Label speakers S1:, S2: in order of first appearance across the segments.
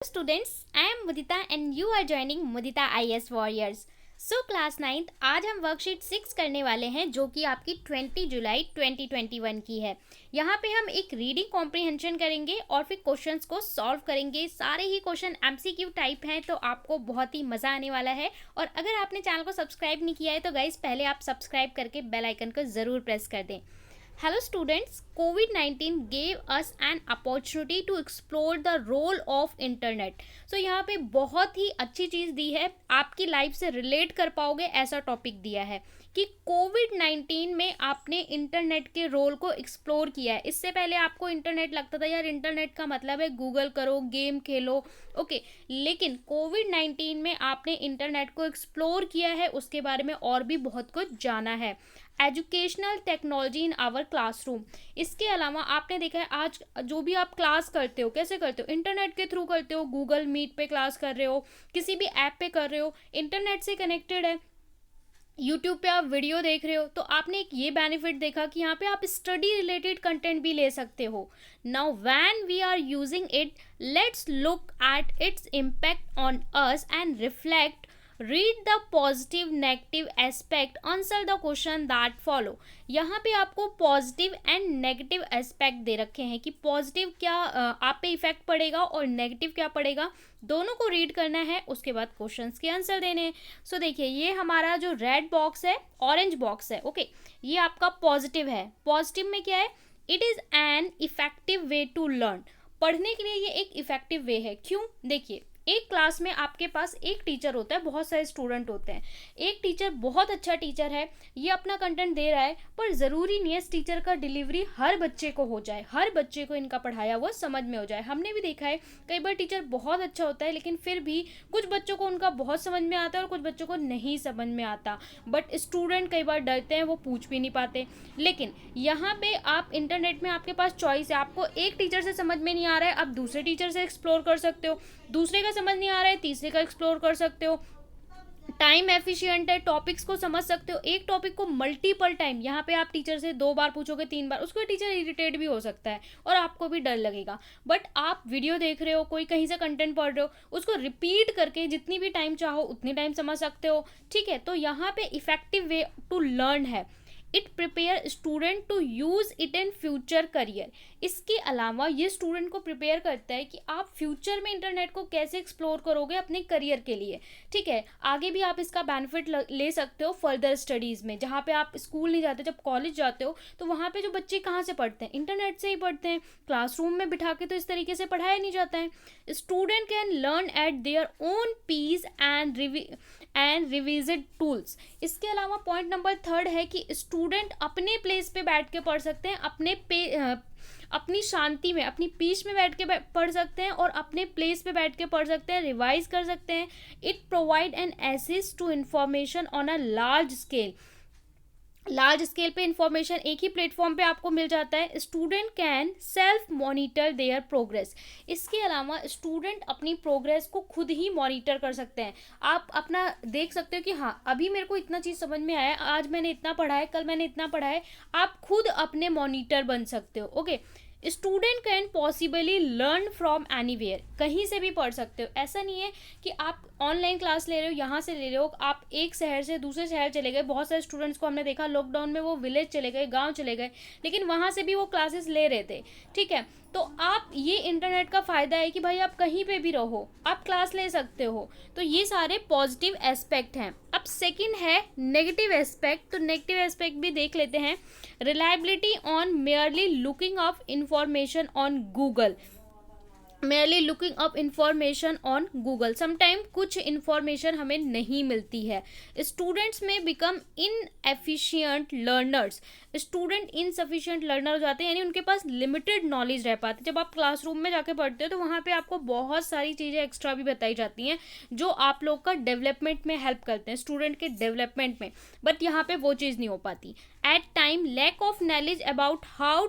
S1: Students, I am Mudita and you are joining Mudita IS Warriors. So class 9th आज हम worksheet 6 करने वाले हैं जो कि आपकी 20 जुलाई 2021 की है। यहाँ पे हम एक रीडिंग कॉम्प्रिहेंशन करेंगे और फिर क्वेश्चंस को सॉल्व करेंगे। सारे ही क्वेश्चन एमसीक्यू टाइप हैं तो आपको बहुत ही मज़ा आने वाला है। और अगर आपने चैनल को सब्सक्राइब नहीं किया है तो गाइज पहले आप सब्सक्राइब करके बेल आइकन को ज़रूर प्रेस कर दें। Hello students, COVID-19 gave us an opportunity to explore the role of internet. So यहाँ पे बहुत ही अच्छी चीज़ दी है, आपकी लाइफ से रिलेट कर पाओगे ऐसा टॉपिक दिया है कि कोविड-19 में आपने इंटरनेट के रोल को एक्सप्लोर किया है। इससे पहले आपको इंटरनेट लगता था यार इंटरनेट का मतलब है गूगल करो, गेम खेलो, ओके। लेकिन कोविड-19 में आपने इंटरनेट को एक्सप्लोर किया है, उसके बारे में और भी बहुत कुछ जाना है। Educational technology in our classroom, इसके अलावा आपने देखा है आज जो भी आप क्लास करते हो कैसे करते हो, इंटरनेट के थ्रू करते हो। गूगल मीट पे क्लास कर रहे हो, किसी भी ऐप पे कर रहे हो, इंटरनेट से कनेक्टेड है। यूट्यूब पे आप वीडियो देख रहे हो तो आपने एक ये बेनिफिट देखा कि यहाँ पे आप स्टडी रिलेटेड कंटेंट भी ले सकते हो। Now when we are using it, let's look at its impact on us and reflect, read the positive negative aspect, answer the question that follow. यहाँ पे आपको पॉजिटिव एंड नेगेटिव एस्पेक्ट दे रखे हैं कि पॉजिटिव क्या आप पे इफेक्ट पड़ेगा और नेगेटिव क्या पड़ेगा, दोनों को रीड करना है। उसके बाद क्वेश्चंस के आंसर देने हैं। सो देखिए ये हमारा जो रेड बॉक्स है, ऑरेंज बॉक्स है, ओके, ये आपका पॉजिटिव है। पॉजिटिव में क्या है, it is an effective way to learn. पढ़ने के लिए ये एक इफेक्टिव वे है। क्यों, देखिए एक क्लास में आपके पास एक टीचर होता है, बहुत सारे स्टूडेंट होते हैं। एक टीचर बहुत अच्छा टीचर है, ये अपना कंटेंट दे रहा है, पर ज़रूरी नहीं है इस टीचर का डिलीवरी हर बच्चे को हो जाए, हर बच्चे को इनका पढ़ाया हुआ समझ में हो जाए। हमने भी देखा है कई बार टीचर बहुत अच्छा होता है लेकिन फिर भी कुछ बच्चों को उनका बहुत समझ में आता है और कुछ बच्चों को नहीं समझ में आता। बट स्टूडेंट कई बार डरते हैं, वो पूछ भी नहीं पाते। लेकिन यहाँ पे आप इंटरनेट में आपके पास चॉइस है, आपको एक टीचर से समझ में नहीं आ रहा है, आप दूसरे टीचर से एक्सप्लोर कर सकते हो, दूसरे का समझ नहीं आ रहा है तीसरे का एक्सप्लोर कर सकते हो। टाइम एफिशिएंट है, टॉपिक्स को समझ सकते हो। एक टॉपिक को मल्टीपल टाइम, यहाँ पे आप टीचर से 2 बार पूछोगे, 3 बार, उसको टीचर इरिटेट भी हो सकता है और आपको भी डर लगेगा। बट आप वीडियो देख रहे हो, कोई कहीं से कंटेंट पढ़ रहे हो, उसको रिपीट करके जितनी भी टाइम चाहो उतनी टाइम समझ सकते हो, ठीक है। तो यहाँ पे इफेक्टिव वे टू लर्न है। It prepare student to use it in future career. इसके अलावा ये स्टूडेंट को प्रिपेयर करता है कि आप फ्यूचर में इंटरनेट को कैसे एक्सप्लोर करोगे अपने करियर के लिए, ठीक है। आगे भी आप इसका बेनिफिट ले सकते हो फर्दर स्टडीज़ में। जहाँ पे आप स्कूल नहीं जाते, जब कॉलेज जाते हो तो वहाँ पे जो बच्चे कहाँ से पढ़ते हैं, इंटरनेट से ही पढ़ते हैं। क्लासरूम में बिठा के तो इस तरीके से पढ़ाया नहीं जाता है। Student can learn at their own pace and revisit tools. इसके अलावा पॉइंट नंबर 3 है कि स्टूडेंट अपने प्लेस पे बैठ के पढ़ सकते हैं, अपनी शांति में, अपनी पीस में बैठ के पढ़ सकते हैं और अपने प्लेस पे बैठ के पढ़ सकते हैं, रिवाइज कर सकते हैं। It provide an access to information on a large scale पे इंफॉर्मेशन एक ही प्लेटफॉर्म पे आपको मिल जाता है। Student can self monitor their progress. इसके अलावा स्टूडेंट अपनी प्रोग्रेस को खुद ही मॉनिटर कर सकते हैं। आप अपना देख सकते हो कि हाँ अभी मेरे को इतना चीज़ समझ में आया, आज मैंने इतना पढ़ा है, कल मैंने इतना पढ़ा है। आप खुद अपने मॉनिटर बन सकते हो, okay. Student can possibly learn from anywhere, कहीं से भी पढ़ सकते हो। ऐसा नहीं है कि आप ऑनलाइन क्लास ले रहे हो, यहाँ से ले रहे हो, आप एक शहर से दूसरे शहर चले गए। बहुत सारे स्टूडेंट्स को हमने देखा लॉकडाउन में वो विलेज चले गए, गांव चले गए, लेकिन वहाँ से भी वो क्लासेस ले रहे थे, ठीक है। तो आप ये इंटरनेट का फ़ायदा है कि भाई आप कहीं पे भी रहो आप क्लास ले सकते हो। तो ये सारे पॉजिटिव एस्पेक्ट हैं। अब सेकंड है नेगेटिव एस्पेक्ट, तो नेगेटिव एस्पेक्ट भी देख लेते हैं। Reliability on merely looking of information on Google, merely looking up information on Google, sometime कुछ इंफॉर्मेशन हमें नहीं मिलती है। स्टूडेंट्स में become inefficient learners, student insufficient learner हो जाते हैं, यानी उनके पास लिमिटेड नॉलेज रह पाती है। जब आप क्लासरूम में जाके पढ़ते हो तो वहाँ पे आपको बहुत सारी चीज़ें एक्स्ट्रा भी बताई जाती हैं जो आप लोग का डेवलपमेंट में हेल्प करते हैं, स्टूडेंट के डेवलपमेंट में। बट यहाँ पे वो चीज़ नहीं हो पाती। At time lack of knowledge about how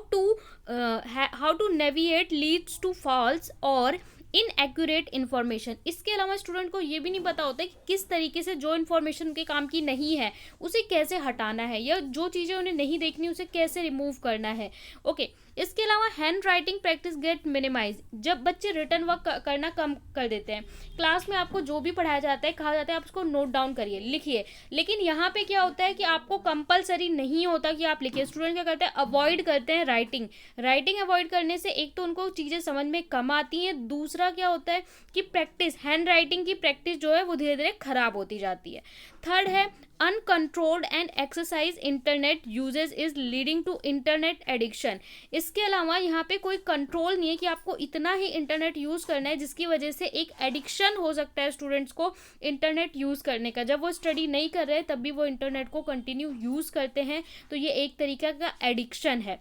S1: to navigate leads to false और इनएक्यूरेट इन्फॉर्मेशन। इसके अलावा स्टूडेंट को ये भी नहीं पता होता है कि किस तरीके से जो इन्फॉर्मेशन उनके काम की नहीं है उसे कैसे हटाना है, या जो चीज़ें उन्हें नहीं देखनी उसे कैसे रिमूव करना है, ओके। इसके अलावा hand writing practice get minimize, जब बच्चे रिटर्न वर्क करना कम कर देते हैं। क्लास में आपको जो भी पढ़ाया जाता है, कहा जाता है आप उसको नोट डाउन करिए, लिखिए, लेकिन यहाँ पे क्या होता है कि आपको कंपलसरी नहीं होता कि आप लिखिए। स्टूडेंट क्या करते हैं, अवॉइड करते हैं राइटिंग अवॉइड करने से एक तो उनको चीज़ें समझ में कम आती हैं, दूसरा क्या होता है कि प्रैक्टिस, हैंड राइटिंग की प्रैक्टिस जो है वो धीरे धीरे खराब होती जाती है। थर्ड है uncontrolled and exercise internet usage is leading to internet addiction. इसके अलावा यहाँ पे कोई कंट्रोल नहीं है कि आपको इतना ही इंटरनेट यूज़ करना है, जिसकी वजह से एक एडिक्शन हो सकता है स्टूडेंट्स को इंटरनेट यूज़ करने का। जब वो स्टडी नहीं कर रहे तब भी वो इंटरनेट को कंटिन्यू यूज़ करते हैं, तो ये एक तरीका का एडिक्शन है।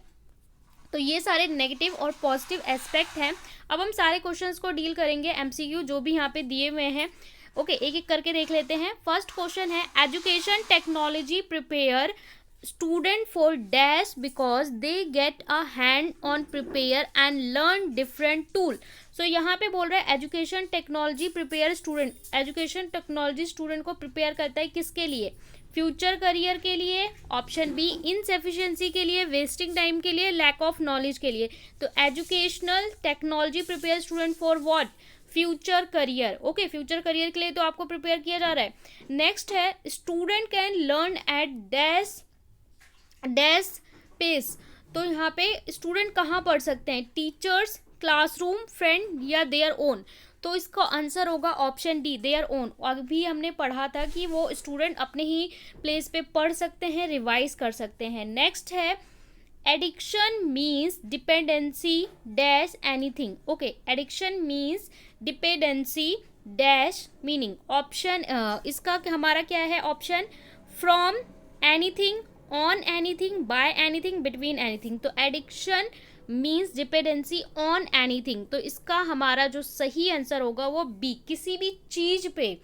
S1: तो ये सारे नेगेटिव और पॉजिटिव एस्पेक्ट हैं। अब हम सारे क्वेश्चंस को डील करेंगे, एमसीक्यू जो भी यहाँ पे दिए हुए हैं। ओके, एक एक करके देख लेते हैं। फर्स्ट क्वेश्चन है, education technology prepare student for dash because they get a hand on prepare and learn different tool. So यहाँ पे बोल रहा है education technology prepare student, education technology student को प्रिपेयर करता है किसके लिए, फ्यूचर करियर के लिए, ऑप्शन बी इनसेफिशिएंसी के लिए, वेस्टिंग टाइम के लिए, लैक ऑफ नॉलेज के लिए। तो educational technology prepare student for what, future career. Okay, future career के लिए तो आपको प्रिपेयर किया जा रहा है। नेक्स्ट है student can learn at dash pace. तो यहाँ पे स्टूडेंट कहाँ पढ़ सकते हैं, टीचर्स, क्लासरूम, फ्रेंड या देयर ओन। तो इसका आंसर होगा ऑप्शन डी, देयर ओन। अभी हमने पढ़ा था कि वो स्टूडेंट अपने ही प्लेस पे पढ़ सकते हैं, रिवाइज कर सकते हैं। नेक्स्ट है addiction means dependency dash anything. Okay, addiction means dependency dash meaning. Option इसका हमारा क्या है option, from anything, on anything, by anything, between anything. तो addiction means dependency on anything. तो इसका हमारा जो सही आंसर होगा वो बी, किसी भी चीज पे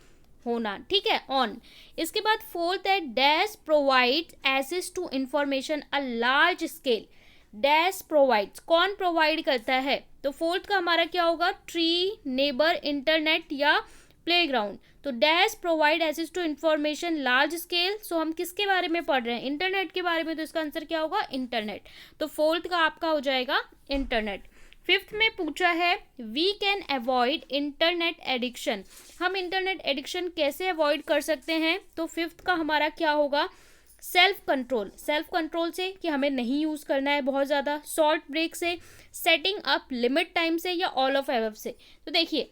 S1: होना, ठीक है, ऑन। इसके बाद फोर्थ है dash provide access to information a large scale. Dash provides, कौन प्रोवाइड करता है, तो फोर्थ का हमारा क्या होगा, ट्री, नेबर, इंटरनेट या प्लेग्राउंड। तो dash provide access to information large scale. So हम किसके बारे में पढ़ रहे हैं, इंटरनेट के बारे में, तो इसका आंसर क्या होगा, इंटरनेट। तो फोर्थ का आपका हो जाएगा इंटरनेट। फिफ्थ में पूछा है we can avoid internet addiction. हम इंटरनेट एडिक्शन कैसे अवॉइड कर सकते हैं, तो फिफ्थ का हमारा क्या होगा, सेल्फ कंट्रोल। सेल्फ कंट्रोल से कि हमें नहीं यूज़ करना है बहुत ज़्यादा, शॉर्ट ब्रेक से, सेटिंग अप लिमिट टाइम से, या ऑल ऑफ एबव से। तो देखिए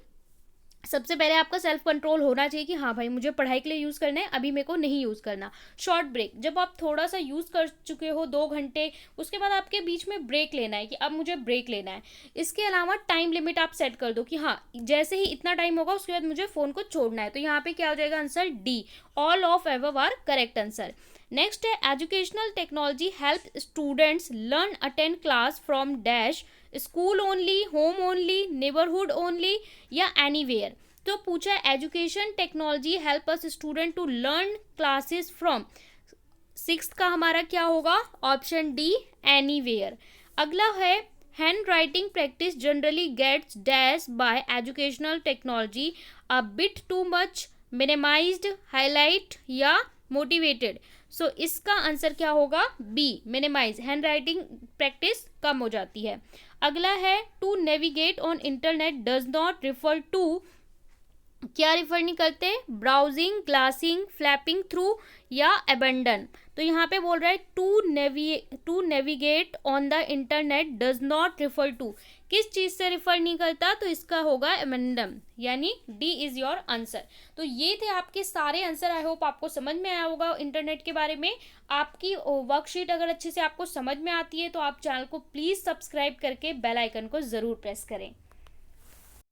S1: सबसे पहले आपका सेल्फ कंट्रोल होना चाहिए कि हाँ भाई मुझे पढ़ाई के लिए यूज़ करना है, अभी मेरे को नहीं यूज़ करना। शॉर्ट ब्रेक, जब आप थोड़ा सा यूज़ कर चुके हो 2 घंटे, उसके बाद आपके बीच में ब्रेक लेना है कि अब मुझे ब्रेक लेना है। इसके अलावा टाइम लिमिट आप सेट कर दो कि हाँ जैसे ही इतना टाइम होगा उसके बाद मुझे फ़ोन को छोड़ना है। तो यहाँ पे क्या हो जाएगा answer, D, all of above are correct answer. Next है educational technology help students learn attend class from dash, school only, home only, neighbourhood only या एनीवेयर। तो पूछा education technology help us student to learn classes from, sixth का हमारा क्या होगा, option D, anywhere. अगला है hand writing practice generally gets dash by educational technology, a bit too much, minimised, highlight या मोटिवेटेड। सो इसका आंसर क्या होगा, B, minimise. Hand writing practice कम हो जाती है। अगला है to navigate on internet does not refer to, क्या रिफर नहीं करते, ब्राउजिंग, ग्लासिंग, फ्लैपिंग थ्रू या अबेंडन। तो यहाँ पे बोल रहा है to navigate on the internet does not refer to, किस चीज से रिफर नहीं करता, तो इसका होगा अबेंडन, यानी डी इज योर आंसर। तो ये थे आपके सारे आंसर। आई होप आपको समझ में आया होगा इंटरनेट के बारे में। आपकी वर्कशीट अगर अच्छे से आपको समझ में आती है तो आप चैनल को प्लीज सब्सक्राइब करके बेल आइकन को जरूर प्रेस करें।